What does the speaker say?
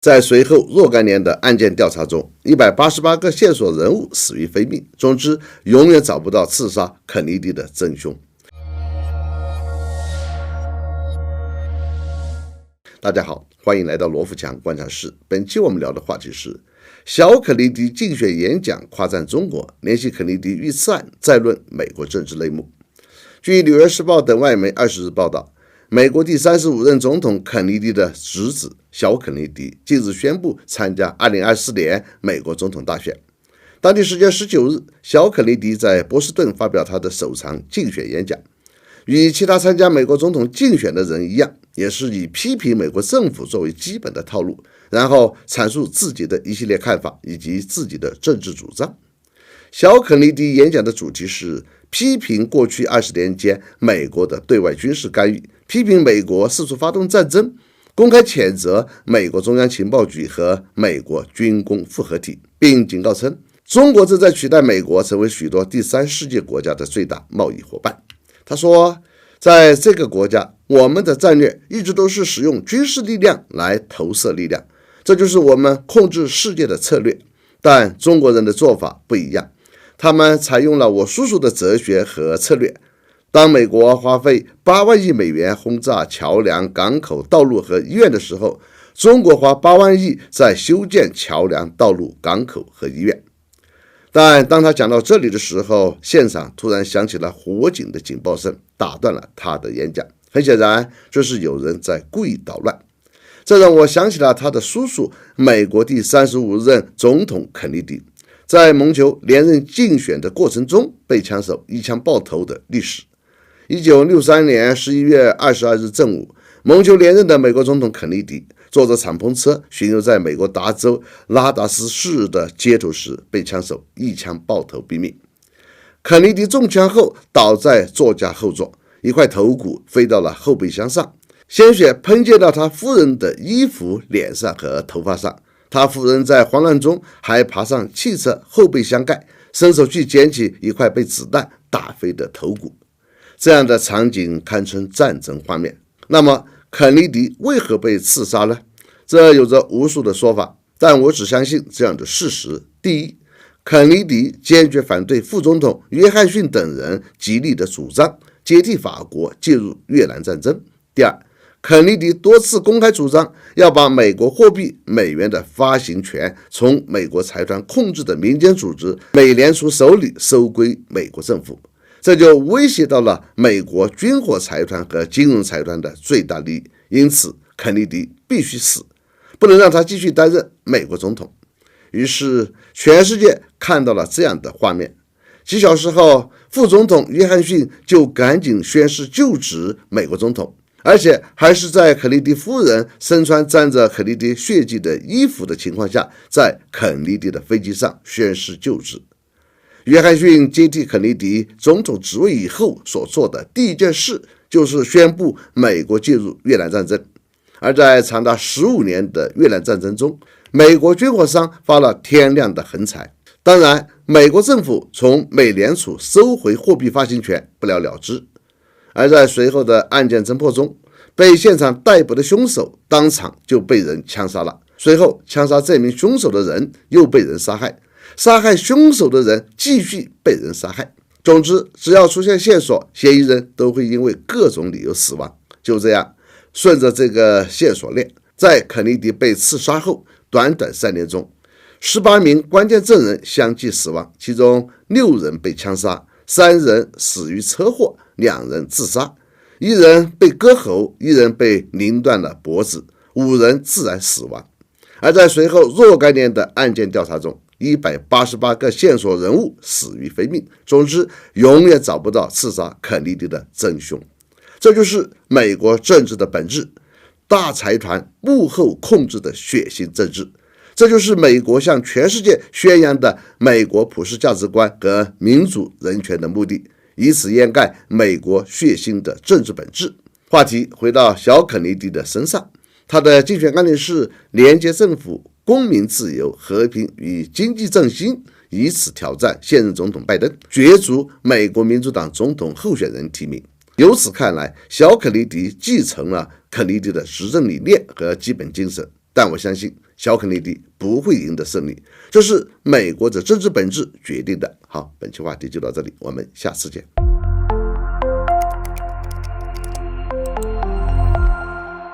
在随后若干年的案件调查中，188个线索人物死于非命，总之永远找不到刺杀肯尼迪的真凶。大家好，欢迎来到罗富强观察室。本期我们聊的话题是小肯尼迪竞选演讲夸赞中国，联系肯尼迪遇刺案，再论美国政治内幕。据《纽约时报》等外媒20日报道，美国第35任总统肯尼迪的侄子小肯尼迪近日宣布参加2024年美国总统大选。当地时间19日，小肯尼迪在波士顿发表他的首场竞选演讲，与其他参加美国总统竞选的人一样，也是以批评美国政府作为基本的套路，然后阐述自己的一系列看法以及自己的政治主张。小肯尼迪演讲的主题是批评过去20年间美国的对外军事干预，批评美国试图发动战争，公开谴责美国中央情报局和美国军工复合体，并警告称中国正在取代美国成为许多第三世界国家的最大贸易伙伴。他说，在这个国家，我们的战略一直都是使用军事力量来投射力量，这就是我们控制世界的策略。但中国人的做法不一样，他们采用了我叔叔的哲学和策略。当美国花费8万亿美元轰炸桥梁、港口、道路和医院的时候，中国花8万亿在修建桥梁、道路、港口和医院。但当他讲到这里的时候，现场突然响起了火警的警报声，打断了他的演讲。很显然，这是有人在故意捣乱。这让我想起了他的叔叔，美国第35任总统肯尼迪，在谋求连任竞选的过程中被枪手一枪爆头的历史。1963年11月22日正午，谋求连任的美国总统肯尼迪坐着敞篷车巡游在美国达州拉达斯市的街头时，被枪手一枪爆头毙命。肯尼迪中枪后倒在座驾后座，一块头骨飞到了后备箱上，鲜血喷溅到他夫人的衣服、脸上和头发上。他夫人在慌乱中还爬上汽车后备箱盖，伸手去捡起一块被子弹打飞的头骨。这样的场景堪称战争画面。那么肯尼迪为何被刺杀呢？这有着无数的说法，但我只相信这样的事实。第一，肯尼迪坚决反对副总统约翰逊等人极力的主张接替法国介入越南战争。第二，肯尼迪多次公开主张要把美国货币美元的发行权从美国财团控制的民间组织美联储手里收归美国政府，这就威胁到了美国军火财团和金融财团的最大利益。因此肯尼迪必须死，不能让他继续担任美国总统。于是全世界看到了这样的画面。几小时后，副总统约翰逊就赶紧宣誓就职美国总统，而且还是在肯尼迪夫人身穿沾着肯尼迪血迹的衣服的情况下，在肯尼迪的飞机上宣誓就职。约翰逊接替肯尼迪总统职位以后所做的第一件事，就是宣布美国介入越南战争。而在长达15年的越南战争中，美国军火商发了天量的横财。当然，美国政府从美联储收回货币发行权不了了之。而在随后的案件侦破中，被现场逮捕的凶手当场就被人枪杀了，随后枪杀这名凶手的人又被人杀害，杀害凶手的人继续被人杀害。总之，只要出现线索，嫌疑人都会因为各种理由死亡。就这样，顺着这个线索链，在肯尼迪被刺杀后短短3年中，18名关键证人相继死亡，其中6人被枪杀，3人死于车祸，2人自杀，1人被割喉，1人被拧断了脖子，5人自然死亡。而在随后若干年的案件调查中，188个线索人物死于非命，总之永远找不到刺杀肯尼迪的真凶。这就是美国政治的本质，大财团幕后控制的血腥政治。这就是美国向全世界宣扬的美国普世价值观和民主人权的目的，以此掩盖美国血腥的政治本质。话题回到小肯尼迪的身上，他的竞选纲领是连接政府、公民自由、和平与经济振兴，以此挑战现任总统拜登，角逐美国民主党总统候选人提名。由此看来，小肯尼迪继承了肯尼迪的执政理念和基本精神，但我相信小肯尼迪不会赢得胜利，这是美国的政治本质决定的。好，本期话题就到这里，我们下次见。